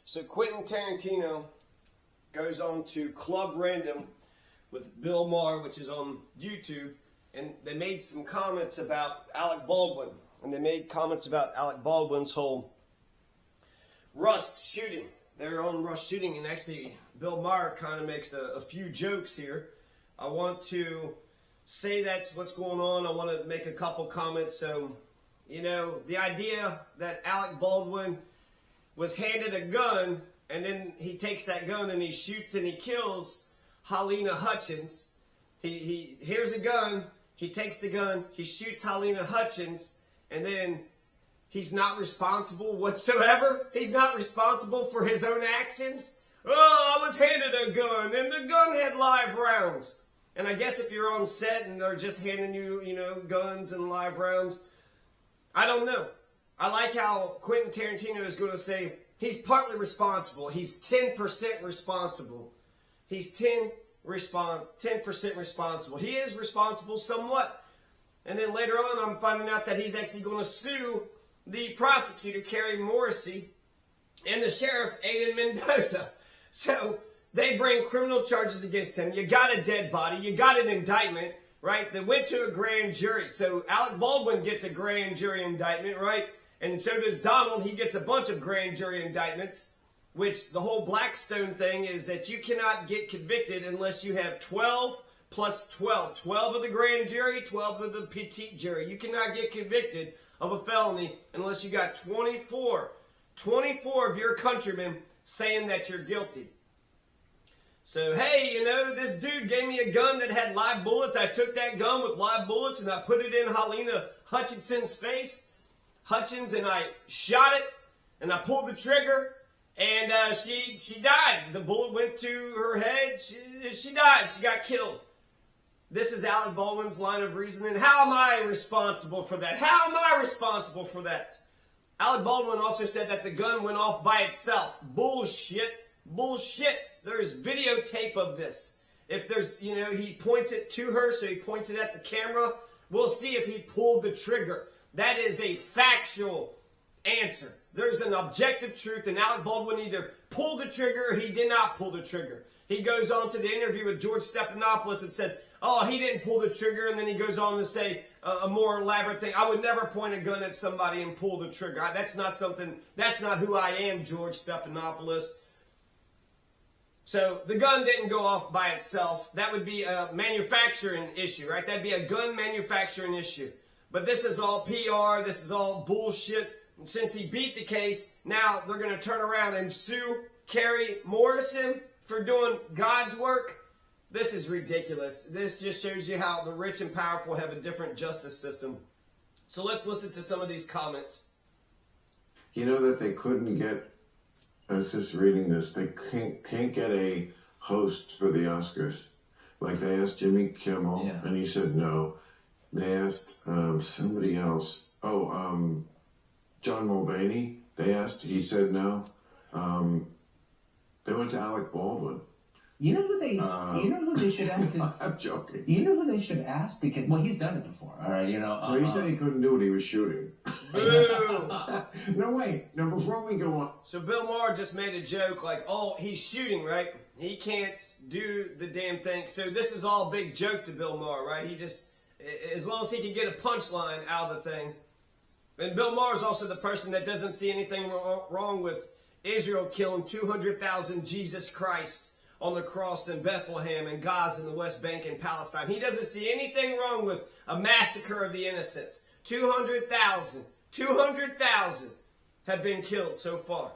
So Quentin Tarantino goes on to Club Random with Bill Maher, which is on YouTube, and they made some comments about Alec Baldwin. And they made comments about Alec Baldwin's whole Rust shooting. They're on Rust shooting, and actually Bill Maher kind of makes a few jokes here. I want to say that's what's going on. I want to make a couple comments. So, you know, the idea that Alec Baldwin was handed a gun, and then he takes that gun and he shoots and he kills Halyna Hutchins. He here's a gun, he takes the gun, he shoots Halyna Hutchins, and then he's not responsible whatsoever. He's not responsible for his own actions. Oh, I was handed a gun, and the gun had live rounds. And I guess if you're on set and they're just handing you, you know, guns and live rounds, I don't know. I like how Quentin Tarantino is going to say he's partly responsible. He's 10% responsible. He's 10% responsible. He is responsible somewhat. And then later on, I'm finding out that he's actually going to sue the prosecutor, Carrie Morrissey, and the sheriff, Aiden Mendoza. So they bring criminal charges against him. You got a dead body. You got an indictment, right? They went to a grand jury. So Alec Baldwin gets a grand jury indictment, right? And so does Donald. He gets a bunch of grand jury indictments, which the whole Blackstone thing is that you cannot get convicted unless you have 12 plus 12. 12 of the grand jury, 12 of the petite jury. You cannot get convicted of a felony unless you got 24 of your countrymen saying that you're guilty. So, hey, you know, this dude gave me a gun that had live bullets. I took that gun with live bullets and I put it in Halyna Hutchinson's face. Hutchins, and I shot it, and I pulled the trigger, and she died. The bullet went to her head. She died. She got killed. This is Alec Baldwin's line of reasoning. How am I responsible for that? How am I responsible for that? Alec Baldwin also said that the gun went off by itself. Bullshit. Bullshit. There's videotape of this. If there's, you know, he points it to her, so he points it at the camera. We'll see if he pulled the trigger. That is a factual answer. There's an objective truth, and Alec Baldwin either pulled the trigger or he did not pull the trigger. He goes on to the interview with George Stephanopoulos and said, oh, he didn't pull the trigger, and then he goes on to say a more elaborate thing. I would never point a gun at somebody and pull the trigger. That's not who I am, George Stephanopoulos. So the gun didn't go off by itself. That would be a manufacturing issue, right? That'd be a gun manufacturing issue. But this is all PR. This is all bullshit. And since he beat the case, now they're going to turn around and sue Carrie Morrison for doing God's work. This is ridiculous. This just shows you how the rich and powerful have a different justice system. So let's listen to some of these comments. You know that they couldn't get, I was just reading this, they can't get a host for the Oscars. Like they asked Jimmy Kimmel, and he said no. They asked somebody else. John Mulvaney. They asked. He said no. They went to Alec Baldwin. You know who they should ask? I'm joking. You know who they should ask? Because he's done it before. All right, you know. Well, he said he couldn't do it. He was shooting. No, wait. No, before we go on. So Bill Maher just made a joke like, oh, he's shooting, right? He can't do the damn thing. So this is all a big joke to Bill Maher, right? He just, as long as he can get a punchline out of the thing. And Bill Maher is also the person that doesn't see anything wrong with Israel killing 200,000 Jesus Christ on the cross in Bethlehem and Gaza and the West Bank and Palestine. He doesn't see anything wrong with a massacre of the innocents. 200,000 have been killed so far.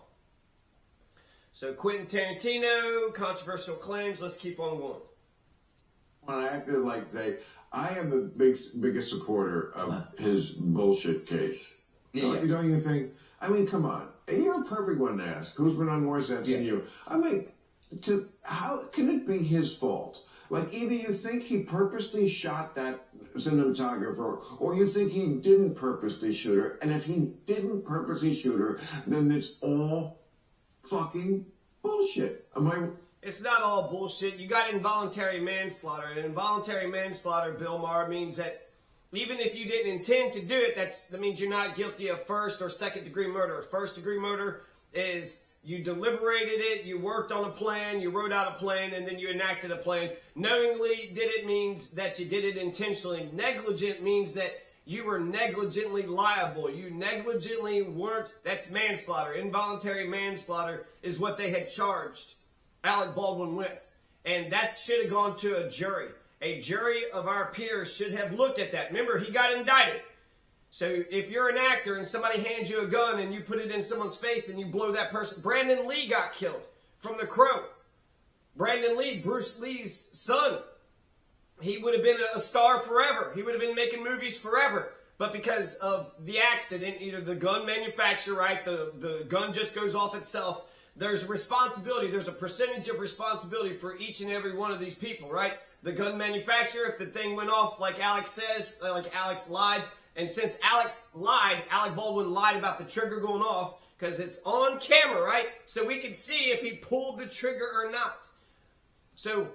So Quentin Tarantino, controversial claims. Let's keep on going. I have to say, I am the biggest supporter of his bullshit case. Don't you think? I mean, come on. You're a perfect one to ask. Who's been on more sets than you? I mean, how can it be his fault? Like, either you think he purposely shot that cinematographer, or you think he didn't purposely shoot her. And if he didn't purposely shoot her, then it's all fucking bullshit. It's not all bullshit. You got involuntary manslaughter. And involuntary manslaughter, Bill Maher, means that even if you didn't intend to do it, that means you're not guilty of first or second degree murder. First degree murder is You deliberated it, you worked on a plan, you wrote out a plan, and then you enacted a plan. Knowingly did it means that you did it intentionally. Negligent means that you were negligently liable. You negligently weren't. That's manslaughter. Involuntary manslaughter is what they had charged Alec Baldwin with. And that should have gone to a jury. A jury of our peers should have looked at that. Remember, he got indicted. So if you're an actor and somebody hands you a gun and you put it in someone's face and you blow that person. Brandon Lee got killed from The Crow. Brandon Lee, Bruce Lee's son. He would have been a star forever. He would have been making movies forever. But because of the accident, either the gun manufacturer, right, the gun just goes off itself. There's a responsibility. There's a percentage of responsibility for each and every one of these people, right? The gun manufacturer, if the thing went off like Alex says, like Alex lied. And since Alex lied, Alec Baldwin lied about the trigger going off because it's on camera, right? So we can see if he pulled the trigger or not. So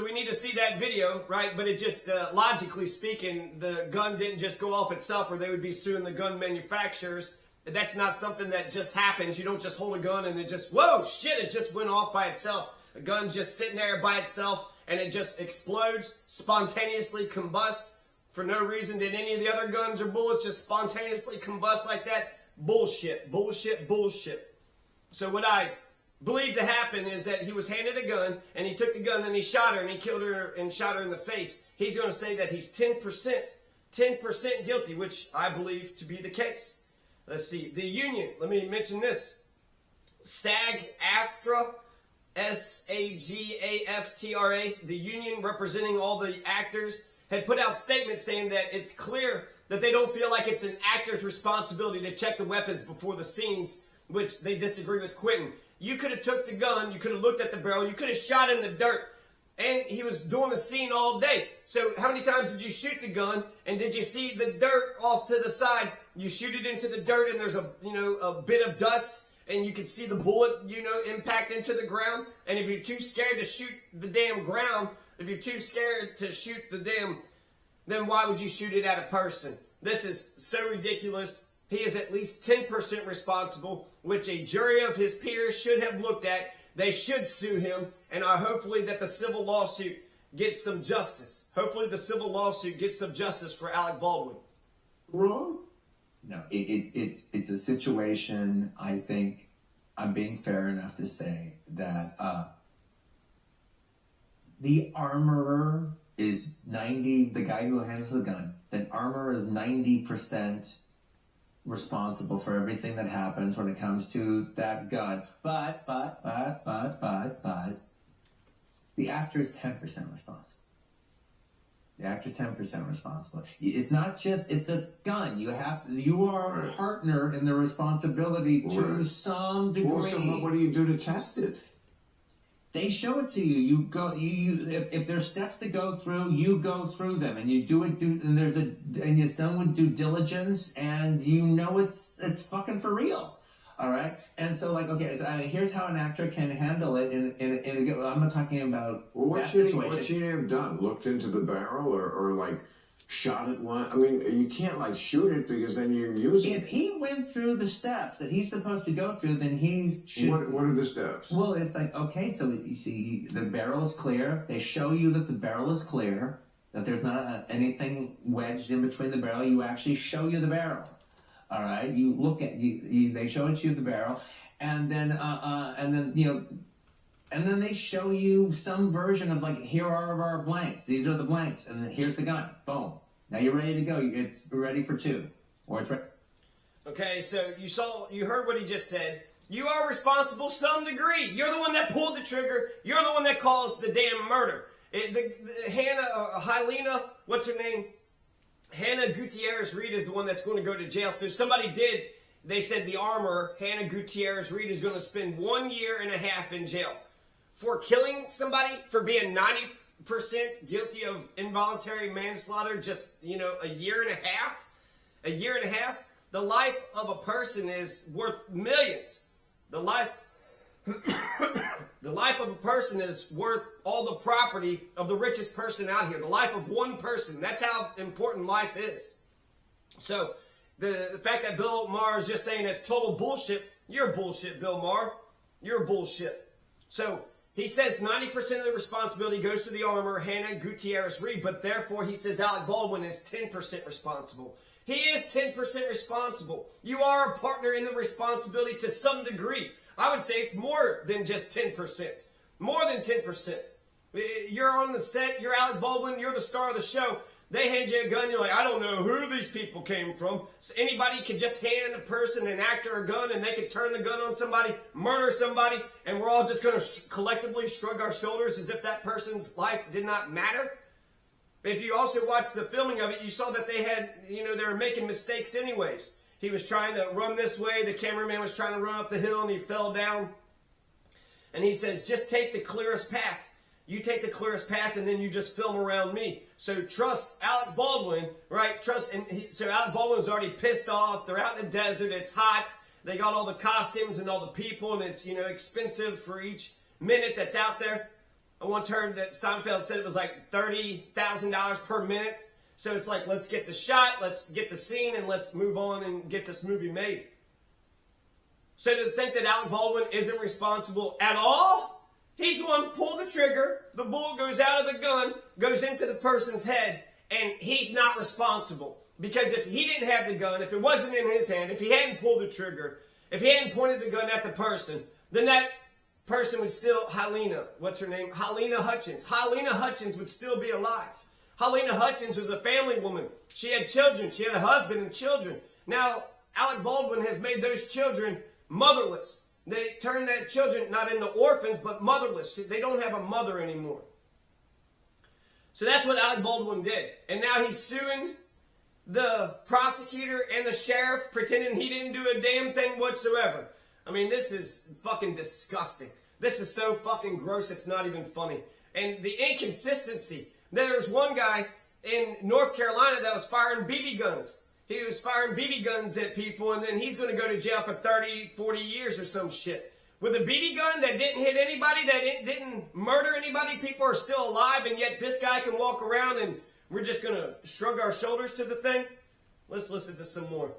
we need to see that video, right? But it just, logically speaking, the gun didn't just go off itself or they would be suing the gun manufacturers. That's not something that just happens. You don't just hold a gun and it just, whoa, shit, it just went off by itself. A gun just sitting there by itself and it just explodes, spontaneously combust. For no reason did any of the other guns or bullets just spontaneously combust like that. Bullshit, bullshit, bullshit. So what I believe to happen is that he was handed a gun and he took the gun and he shot her and he killed her and shot her in the face. He's going to say that he's 10% guilty, which I believe to be the case. Let's see. The union, let me mention this. SAG-AFTRA, SAGAFTRA, the union representing all the actors, had put out statements saying that it's clear that they don't feel like it's an actor's responsibility to check the weapons before the scenes, which they disagree with Quentin. You could have took the gun, you could have looked at the barrel, you could have shot in the dirt, and he was doing the scene all day. So how many times did you shoot the gun, and did you see the dirt off to the side? You shoot it into the dirt, and there's a bit of dust, and you can see the bullet, impact into the ground. And if you're too scared to shoot the damn ground, if you're too scared to shoot the damn, then why would you shoot it at a person? This is so ridiculous. He is at least 10% responsible, which a jury of his peers should have looked at. They should sue him, and hopefully that the civil lawsuit gets some justice. Hopefully the civil lawsuit gets some justice for Alec Baldwin. Wrong? No, it's a situation. I think I'm being fair enough to say that the armorer is 90, the guy who handles the gun, the armorer is 90% responsible for everything that happens when it comes to that gun. But, the actor is 10% responsible. The actor's 10% responsible. It's not just, it's a gun. You are a partner in the responsibility to some degree. Well, so what do you do to test it? They show it to you. If there's steps to go through, you go through them, and you do it. And it's done with due diligence, and it's fucking for real. All right, and so here's how an actor can handle it. I'm not talking about what should he have done? Looked into the barrel, or shot it one? I mean, you can't shoot it because then you're using it. If he went through the steps that he's supposed to go through, then he should. What are the steps? Well, it's okay, so you see the barrel is clear. They show you that the barrel is clear, that there's not anything wedged in between the barrel. You actually show you the barrel. All right, you look at they show it to you the barrel, and then they show you some version of here are our blanks. These are the blanks, and then here's the gun. Boom. Now you're ready to go. It's ready for two, or it's ready. Okay, so you heard what he just said. You are responsible some degree. You're the one that pulled the trigger. You're the one that caused the damn murder. Halyna, what's her name? Hannah Gutierrez-Reed is the one that's going to go to jail. So they said the armorer, Hannah Gutierrez-Reed, is going to spend 1.5 years in jail for killing somebody, for being 90% guilty of involuntary manslaughter, just, 1.5 years. 1.5 years? The life of a person is worth millions. The life of a person is worth all the property of the richest person out here. The life of one person. That's how important life is. So the fact that Bill Maher is just saying it's total bullshit, You're bullshit, Bill Maher. You're bullshit. So he says 90% of the responsibility goes to the armorer, Hannah Gutierrez-Reed, but therefore he says Alec Baldwin is 10% responsible. He is 10% responsible. You are a partner in the responsibility to some degree. I would say it's more than just 10%. More than 10%. You're on the set, you're Alec Baldwin, you're the star of the show. They hand you a gun, you're like, I don't know who these people came from. So anybody could just hand a person, an actor, a gun, and they could turn the gun on somebody, murder somebody, and we're all just going to collectively shrug our shoulders as if that person's life did not matter. If you also watched the filming of it, you saw that they had, they were making mistakes anyways. He was trying to run this way, the cameraman was trying to run up the hill, and he fell down. And he says, just take the clearest path. You take the clearest path, and then you just film around me. So trust Alec Baldwin, right? So Alec Baldwin's already pissed off. They're out in the desert. It's hot. They got all the costumes and all the people, and it's, expensive for each minute that's out there. I once heard that Seinfeld said it was like $30,000 per minute. So it's like, let's get the shot, let's get the scene, and let's move on and get this movie made. So to think that Alec Baldwin isn't responsible at all, he's the one who pulled the trigger, the bullet goes out of the gun, goes into the person's head, and he's not responsible. Because if he didn't have the gun, if it wasn't in his hand, if he hadn't pulled the trigger, if he hadn't pointed the gun at the person, then that person would still, Halyna, what's her name? Halyna Hutchins. Halyna Hutchins would still be alive. Halyna Hutchins was a family woman. She had children. She had a husband and children. Now, Alec Baldwin has made those children motherless. They turned their children not into orphans, but motherless. They don't have a mother anymore. So that's what Alec Baldwin did. And now he's suing the prosecutor and the sheriff, pretending he didn't do a damn thing whatsoever. I mean, this is fucking disgusting. This is so fucking gross, it's not even funny. And the inconsistency. There's one guy in North Carolina that was firing BB guns. He was firing BB guns at people, and then he's going to go to jail for 30, 40 years or some shit. With a BB gun that didn't hit anybody, that didn't murder anybody, people are still alive, and yet this guy can walk around and we're just going to shrug our shoulders to the thing? Let's listen to some more.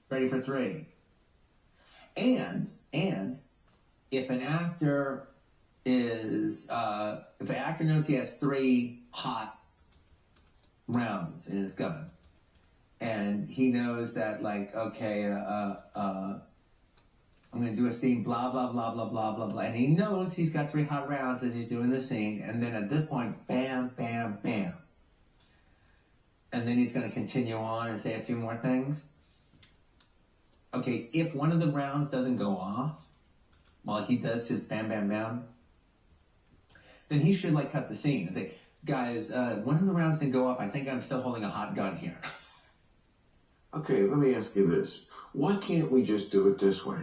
Ready for three. And if an actor is, if the actor knows he has 3 hot rounds in his gun, and he knows that, like, okay, I'm going to do a scene, blah, blah, blah, blah, blah, blah, blah, and he knows he's got 3 hot rounds as he's doing the scene, and then at this point, bam, bam, bam. And then he's going to continue on and say a few more things. Okay, if one of the rounds doesn't go off while he does his bam, bam, bam, then he should, like, cut the scene and say, guys, one of the rounds didn't go off. I think I'm still holding a hot gun here. Okay, let me ask you this. Why can't we just do it this way?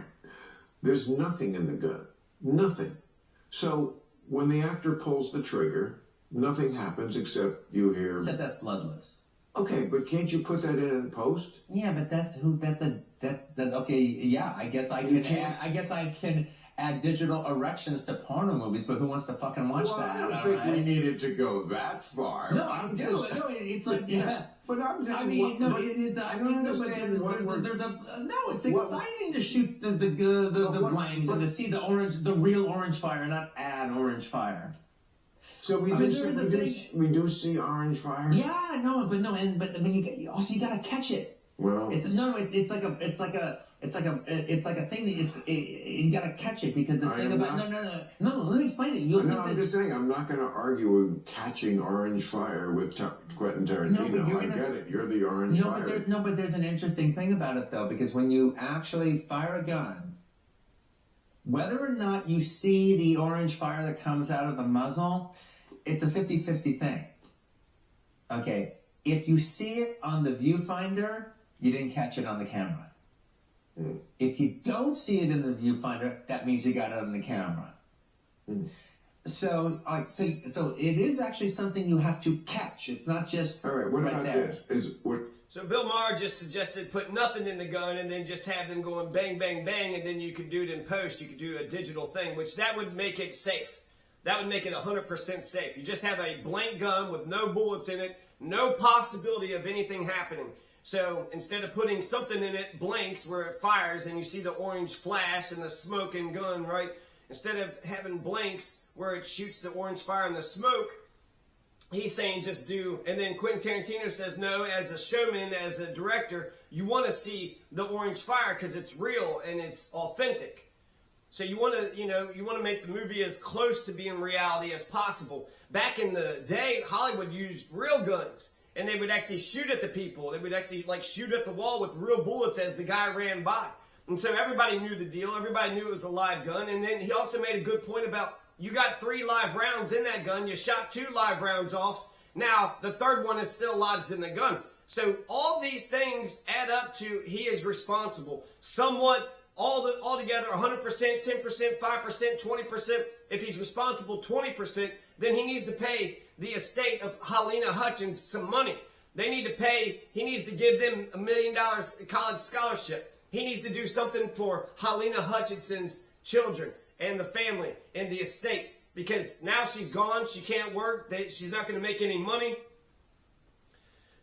There's nothing in the gun. Nothing. So when the actor pulls the trigger, nothing happens except you hear... Except that's bloodless. Okay, but can't you put that in post? Yeah, but okay, yeah, I guess I can add digital erections to porno movies, but who wants to fucking watch that? I don't think we needed to go that far. No, it's like, yeah. But I'm just, it's exciting to shoot the blanks and to see the real orange fire, not add orange fire. So we do see orange fire. Yeah, but I mean, you gotta catch it. Well, it's like a thing that you gotta catch it, because the thing about no, let me explain it. I'm just saying, I'm not going to argue with catching orange fire with Quentin Tarantino. No, I get it. You're the orange fire. But there's an interesting thing about it, though, because when you actually fire a gun, whether or not you see the orange fire that comes out of the muzzle, it's a 50-50 thing. Okay, if you see it on the viewfinder, you didn't catch it on the camera. Mm. If you don't see it in the viewfinder, that means you got it on the camera. Mm. So it is actually something you have to catch. It's not just all right. What about there. This? So Bill Maher just suggested put nothing in the gun and then just have them going bang, bang, bang, and then you could do it in post. You could do a digital thing, which that would make it safe. That would make it 100% safe. You just have a blank gun with no bullets in it, no possibility of anything happening. So instead of putting something in it, blinks where it fires and you see the orange flash and the smoke and gun, right? Instead of having blinks where it shoots the orange fire and the smoke, he's saying just do. And then Quentin Tarantino says, no, as a showman, as a director, you want to see the orange fire because it's real and it's authentic. So you want to, you want to make the movie as close to being reality as possible. Back in the day, Hollywood used real guns. And they would actually shoot at the people. They would actually shoot at the wall with real bullets as the guy ran by. And so everybody knew the deal. Everybody knew it was a live gun. And then he also made a good point about you got 3 live rounds in that gun. You shot 2 live rounds off. Now the third one is still lodged in the gun. So all these things add up to he is responsible. Somewhat, altogether 100%, 10%, 5%, 20%. If he's responsible 20%, then he needs to pay the estate of Halyna Hutchins some money. They need to pay, he needs to give them $1 million college scholarship. He needs to do something for Halyna Hutchinson's children and the family and the estate. Because now she's gone, she can't work, she's not going to make any money.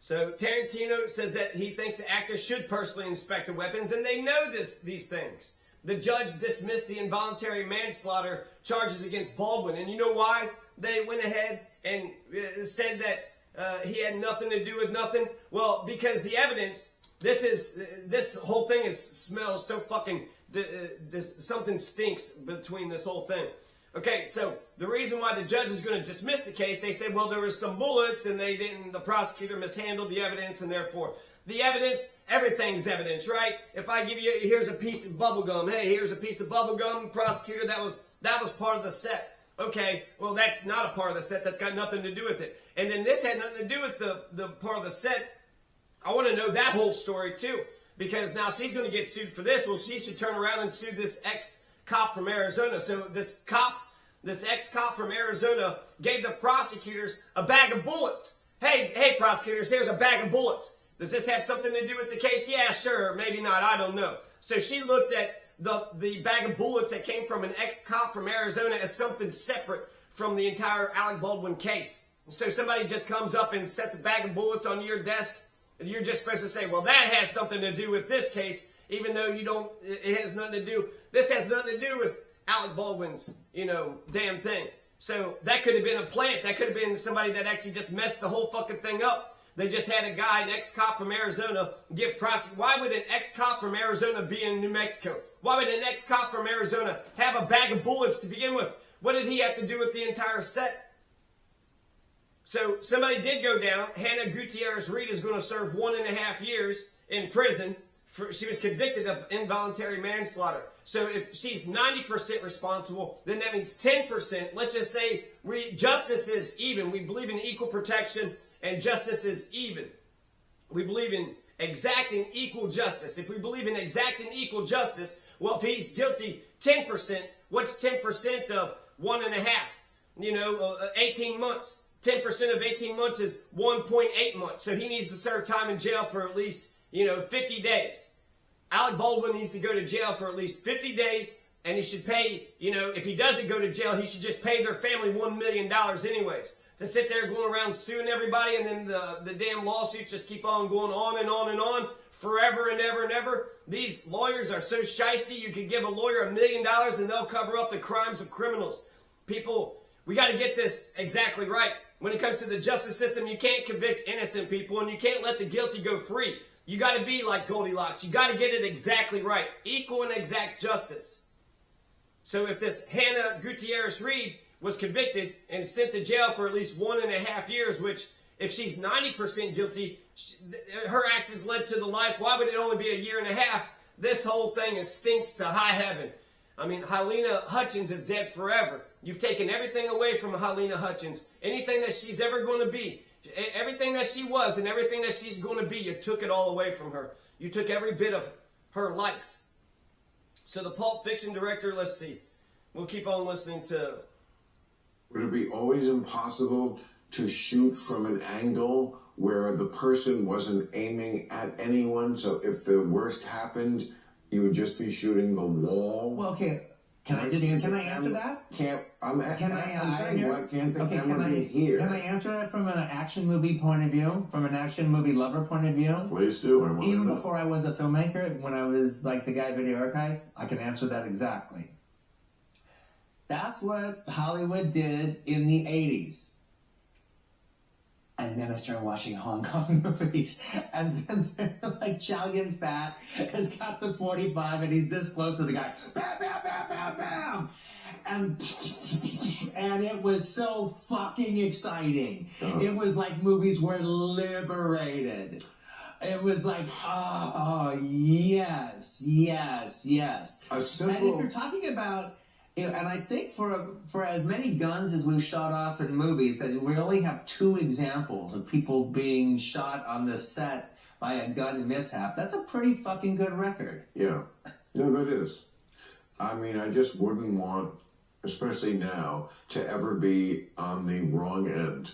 So Tarantino says that he thinks the actor should personally inspect the weapons, and they know these things. The judge dismissed the involuntary manslaughter charges against Baldwin. And you know why they went ahead and said that he had nothing to do with nothing? Well, because the evidence, this whole thing smells so fucking, something stinks between this whole thing. Okay, so the reason why the judge is going to dismiss the case, they said, well, there was some bullets and the prosecutor mishandled the evidence, and therefore the evidence, everything's evidence, right? If I give you, here's a piece of bubble gum. Hey, here's a piece of bubble gum, prosecutor, that was part of the set. Okay, well, that's not a part of the set. That's got nothing to do with it. And then this had nothing to do with the part of the set. I want to know that whole story, too, because now she's going to get sued for this. Well, she should turn around and sue this ex-cop from Arizona. So this ex-cop from Arizona gave the prosecutors a bag of bullets. Hey, prosecutors, here's a bag of bullets. Does this have something to do with the case? Yeah, sure, maybe not, I don't know. So she looked at the bag of bullets that came from an ex-cop from Arizona as something separate from the entire Alec Baldwin case. So somebody just comes up and sets a bag of bullets on your desk, and you're just supposed to say, well, that has something to do with this case, even though it has nothing to do, this has nothing to do with Alec Baldwin's, damn thing. So that could have been a plant. That could have been somebody that actually just messed the whole fucking thing up. They just had a guy, an ex-cop from Arizona, get prosecuted. Why would an ex-cop from Arizona be in New Mexico? Why would an ex-cop from Arizona have a bag of bullets to begin with? What did he have to do with the entire set? So somebody did go down. Hannah Gutierrez-Reed is going to serve 1.5 years in prison. She was convicted of involuntary manslaughter. So if she's 90% responsible, then that means 10%. Let's just say justice is even. We believe in equal protection, and justice is even. We believe in exacting equal justice. If we believe in exacting equal justice, well, if he's guilty 10%, what's 10% of 1.5? 18 months. 10% of 18 months is 1.8 months. So he needs to serve time in jail for at least, 50 days. Alec Baldwin needs to go to jail for at least 50 days, and he should pay, if he doesn't go to jail, he should just pay their family $1 million anyways. To sit there going around suing everybody, and then the damn lawsuits just keep on going on and on and on forever and ever and ever. These lawyers are so shiesty, you could give a lawyer $1 million and they'll cover up the crimes of criminals. People, we got to get this exactly right. When it comes to the justice system, you can't convict innocent people, and you can't let the guilty go free. You got to be like Goldilocks. You got to get it exactly right. Equal and exact justice. So if this Hannah Gutierrez-Reed was convicted and sent to jail for at least 1.5 years, which if she's 90% guilty, her actions led to the life. Why would it only be 1.5 years? This whole thing stinks to high heaven. I mean, Halyna Hutchins is dead forever. You've taken everything away from Halyna Hutchins. Anything that she's ever going to be, everything that she was and everything that she's going to be, you took it all away from her. You took every bit of her life. So the Pulp Fiction director, let's see. We'll keep on listening to... Would it be always impossible to shoot from an angle where the person wasn't aiming at anyone? So if the worst happened, you would just be shooting the wall? Well, okay. Can I answer that? I'm saying, why can't the camera be here? Can I answer that from an action movie point of view? From an action movie lover point of view? Please do. Even before I was a filmmaker, when I was like the guy at Video Archives, I can answer that exactly. That's what Hollywood did in the 80s. And then I started watching Hong Kong movies. And then they're like Chow Yun Fat has got the 45 and he's this close to the guy. Bam, bam, bam, bam, bam. And it was so fucking exciting. Oh. It was like movies were liberated. It was like, oh, yes, yes, yes. And if you're talking about... And I think for as many guns as we've shot off in movies, that we only have 2 examples of people being shot on the set by a gun mishap. That's a pretty fucking good record. Yeah. No, that is. I mean, I just wouldn't want, especially now, to ever be on the wrong end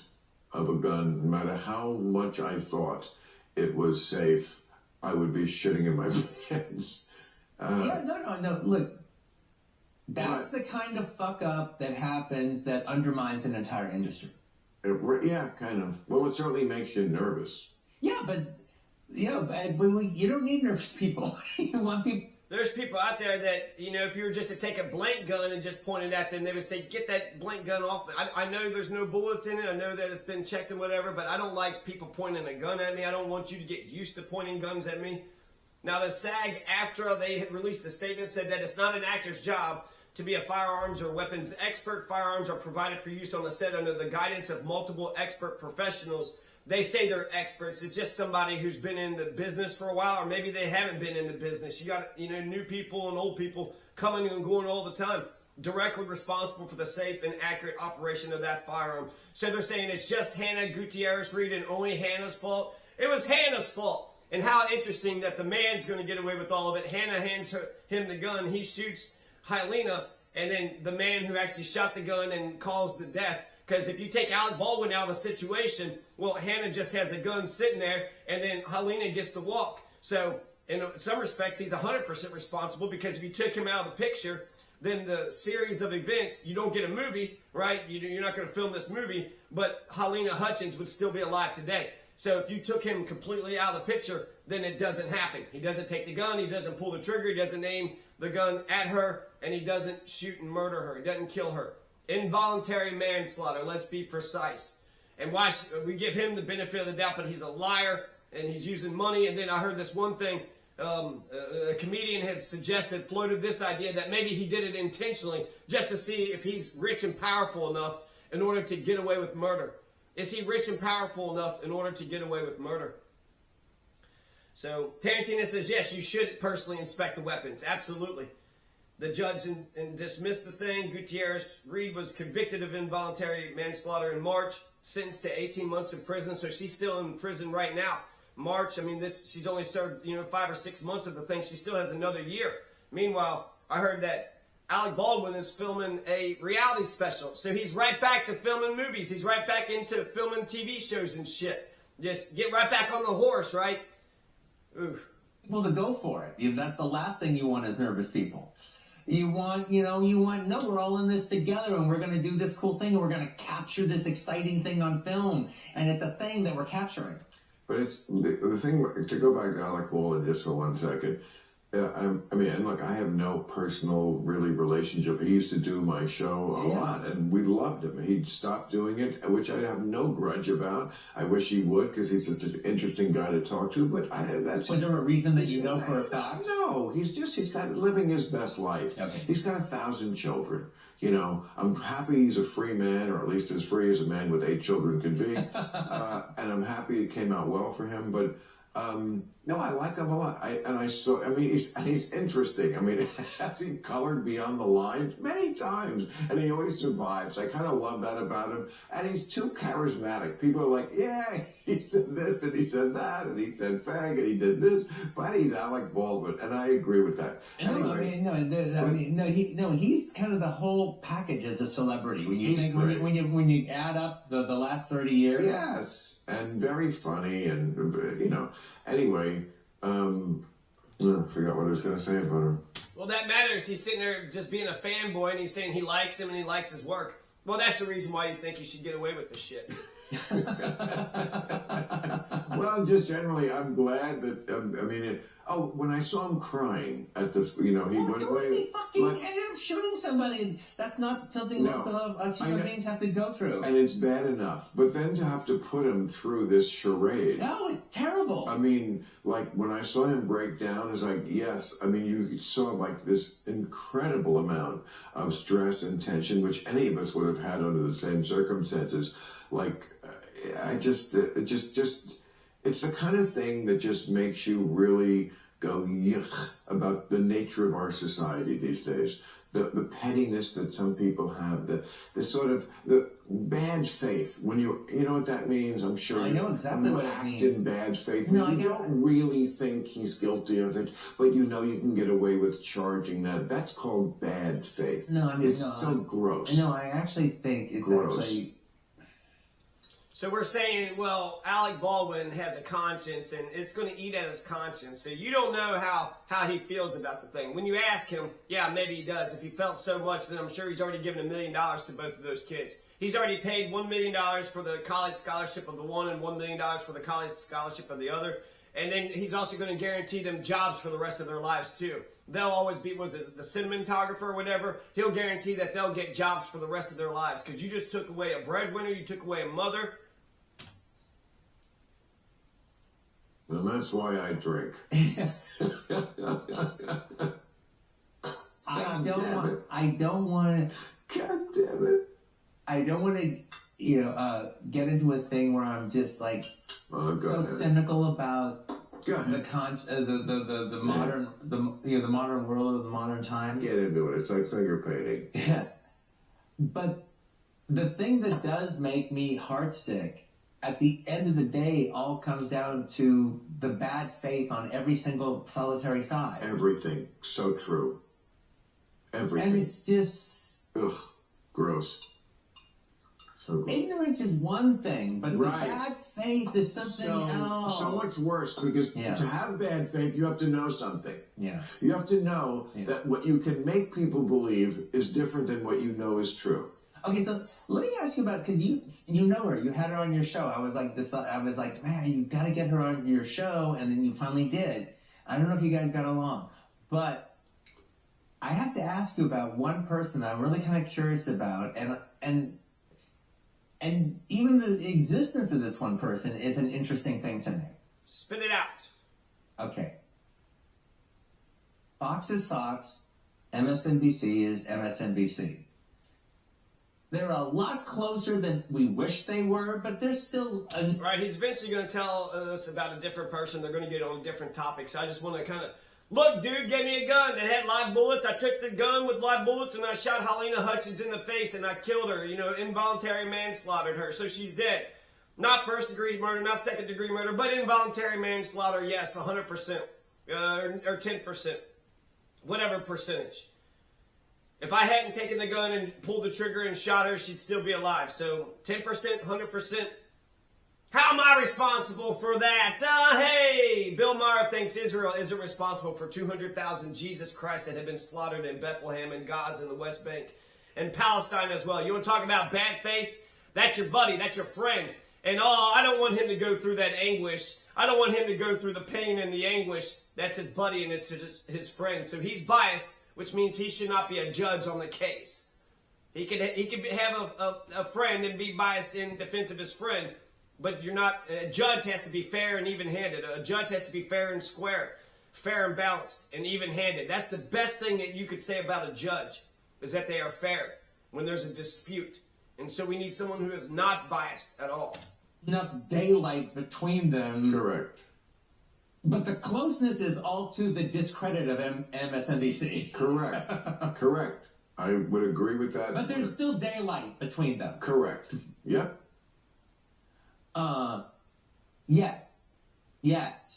of a gun. No matter how much I thought it was safe, I would be shitting in my pants. No. Look. That's the kind of fuck up that happens that undermines an entire industry. Yeah, kind of. Well, it certainly makes you nervous. Yeah, but you don't need nervous people. You want people. There's people out there that, if you were just to take a blank gun and just point it at them, they would say, get that blank gun off. I know there's no bullets in it. I know that it's been checked and whatever, but I don't like people pointing a gun at me. I don't want you to get used to pointing guns at me. Now, the SAG, after they had released a statement, said that it's not an actor's job to be a firearms or weapons expert. Firearms are provided for use on the set under the guidance of multiple expert professionals. They say they're experts. It's just somebody who's been in the business for a while, or maybe they haven't been in the business. You got, new people and old people coming and going all the time, directly responsible for the safe and accurate operation of that firearm. So they're saying it's just Hannah Gutierrez Reed and only Hannah's fault. It was Hannah's fault. And how interesting that the man's going to get away with all of it. Hannah hands him the gun. He shoots Halyna, and then the man who actually shot the gun and caused the death. Because if you take Alec Baldwin out of the situation, well, Hannah just has a gun sitting there, and then Halyna gets to walk. So in some respects, he's 100% responsible, because if you took him out of the picture, then the series of events, you don't get a movie, right? You're not going to film this movie, but Halyna Hutchins would still be alive today. So if you took him completely out of the picture, then it doesn't happen. He doesn't take the gun, he doesn't pull the trigger, he doesn't aim the gun at her, and he doesn't shoot and murder her. He doesn't kill her. Involuntary manslaughter, let's be precise. And why we give him the benefit of the doubt, but he's a liar, and he's using money. And then I heard this one thing, a comedian had floated this idea that maybe he did it intentionally just to see if he's rich and powerful enough in order to get away with murder. Is he rich and powerful enough in order to get away with murder? So Tarantino says, yes, you should personally inspect the weapons. Absolutely. The judge dismissed the thing. Gutierrez Reed was convicted of involuntary manslaughter in March, sentenced to 18 months in prison. So she's still in prison right now. March, she's only served, 5 or 6 months of the thing. She still has another year. Meanwhile, I heard that Alec Baldwin is filming a reality special. So he's right back to filming movies. He's right back into filming TV shows and shit. Just get right back on the horse, right? Oof. People to go for it. That's the last thing you want as nervous people. You want, no, we're all in this together, and we're going to do this cool thing, and we're going to capture this exciting thing on film. And it's a thing that we're capturing. But it's the thing, to go back to Alec Baldwin just for 1 second. And look, I have no personal, relationship. He used to do my show a lot, and we loved him. He'd stopped doing it, which I have no grudge about. I wish he would, because he's such an interesting guy to talk to, but Was there a reason that you know for a fact? No, he's got living his best life. Okay. He's got 1,000 children. I'm happy he's a free man, or at least as free as a man with 8 children can be. And I'm happy it came out well for him, but... no, I like him a lot. He's interesting. Has he colored beyond the lines? Many times. And he always survives. I kind of love that about him. And he's too charismatic. People are like, yeah, he said this, and he said that, and he said fag, and he did this. But he's Alec Baldwin, and I agree with that. He's kind of the whole package as a celebrity. When you add up the last 30 years. Yes. And very funny, and, anyway, I forgot what I was going to say about him. Well, that matters. He's sitting there just being a fanboy, and he's saying he likes him and he likes his work. Well, that's the reason why you think you should get away with this shit. Well, just generally, I'm glad that, when I saw him crying at the, he went away. He fucking ended up shooting somebody. That's not something most of us human beings have to go through. And it's bad enough. But then to have to put him through this charade. No, it's terrible. I mean, like, when I saw him break down, it's like, yes, you saw, like, this incredible amount of stress and tension, which any of us would have had under the same circumstances. Like, it's the kind of thing that just makes you really go yuck about the nature of our society these days. The pettiness that some people have, the sort of the bad faith. When you know what that means, I'm sure. I know exactly what it means. In bad faith. No, you don't really think he's guilty of it, but you can get away with charging that. That's called bad faith. No, it's so gross. No, I actually think it's gross. Actually. So we're saying, well, Alec Baldwin has a conscience, and it's going to eat at his conscience. So you don't know how he feels about the thing. When you ask him, yeah, maybe he does. If he felt so much, then I'm sure he's already given $1 million to both of those kids. He's already paid $1 million for the college scholarship of the one and $1 million for the college scholarship of the other. And then he's also going to guarantee them jobs for the rest of their lives, too. They'll always be, was it the cinematographer or whatever? He'll guarantee that they'll get jobs for the rest of their lives. Because you just took away a breadwinner, you took away a mother. And that's why I drink. I don't want to. God damn it. I don't want to, get into a thing where I'm just like cynical about the modern the modern world of the modern times. Get into it. It's like finger painting. Yeah. But the thing that does make me heartsick, at the end of the day, all comes down to the bad faith on every single solitary side. Everything. So true. Everything. And it's just... Ugh. Gross. So gross. Ignorance is one thing, but the bad faith is something else. So much worse, because to have bad faith, you have to know something. Yeah. You have to know that what you can make people believe is different than what you know is true. Okay, so let me ask you about, because you know her, you had her on your show. I was like, man, you got to get her on your show, and then you finally did. I don't know if you guys got along, but I have to ask you about one person I'm really kind of curious about, and even the existence of this one person is an interesting thing to me. Spit it out. Okay. Fox is Fox, MSNBC is MSNBC. They're a lot closer than we wish they were, but they're still... Right, he's eventually going to tell us about a different person. They're going to get on a different topic. So I just want to kind of... Look, dude gave me a gun that had live bullets. I took the gun with live bullets and I shot Halyna Hutchins in the face and I killed her. Involuntary manslaughtered her. So she's dead. Not first-degree murder, not second-degree murder, but involuntary manslaughter, yes, 100%. Or 10%. Whatever percentage. If I hadn't taken the gun and pulled the trigger and shot her, she'd still be alive. So 10%, 100%. How am I responsible for that? Hey, Bill Maher thinks Israel isn't responsible for 200,000 Jesus Christ that have been slaughtered in Bethlehem and Gaza and the West Bank and Palestine as well. You want to talk about bad faith? That's your buddy. That's your friend. And I don't want him to go through that anguish. I don't want him to go through the pain and the anguish. That's his buddy and it's his friend. So he's biased, which means he should not be a judge on the case. He could have a friend and be biased in defense of his friend, but you're not. A judge has to be fair and even-handed. A judge has to be fair and square, fair and balanced, and even-handed. That's the best thing that you could say about a judge, is that they are fair when there's a dispute. And so we need someone who is not biased at all. Enough daylight between them. Correct. But the closeness is all to the discredit of MSNBC. Correct. Correct. I would agree with that. But there's still daylight between them. Correct. Yep. Yet.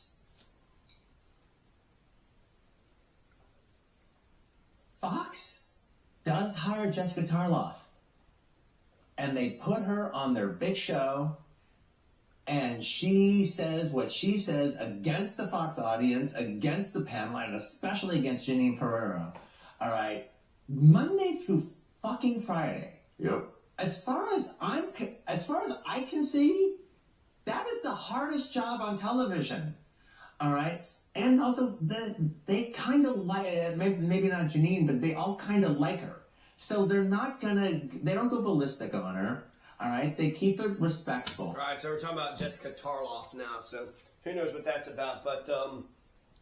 Fox does hire Jessica Tarloff. And they put her on their big show. and she says what she says against the Fox audience, against the panel, and especially against Janine Pereira. All right, Monday through fucking Friday. Yep. As far as I can see, that is the hardest job on television. All right, and also they kind of like, maybe not Janine, but they all kind of like her. So they don't go ballistic on her. All right, they keep it respectful. All right, so we're talking about Jessica Tarloff now. So who knows what that's about? But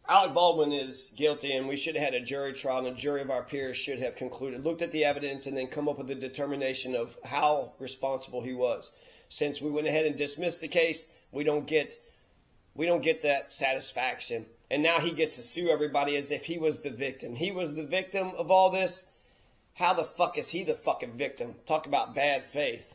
Alec Baldwin is guilty, and we should have had a jury trial, and a jury of our peers should have concluded, looked at the evidence, and then come up with a determination of how responsible he was. Since we went ahead and dismissed the case, we don't get that satisfaction. And now he gets to sue everybody as if he was the victim. He was the victim of all this. How the fuck is he the fucking victim? Talk about bad faith.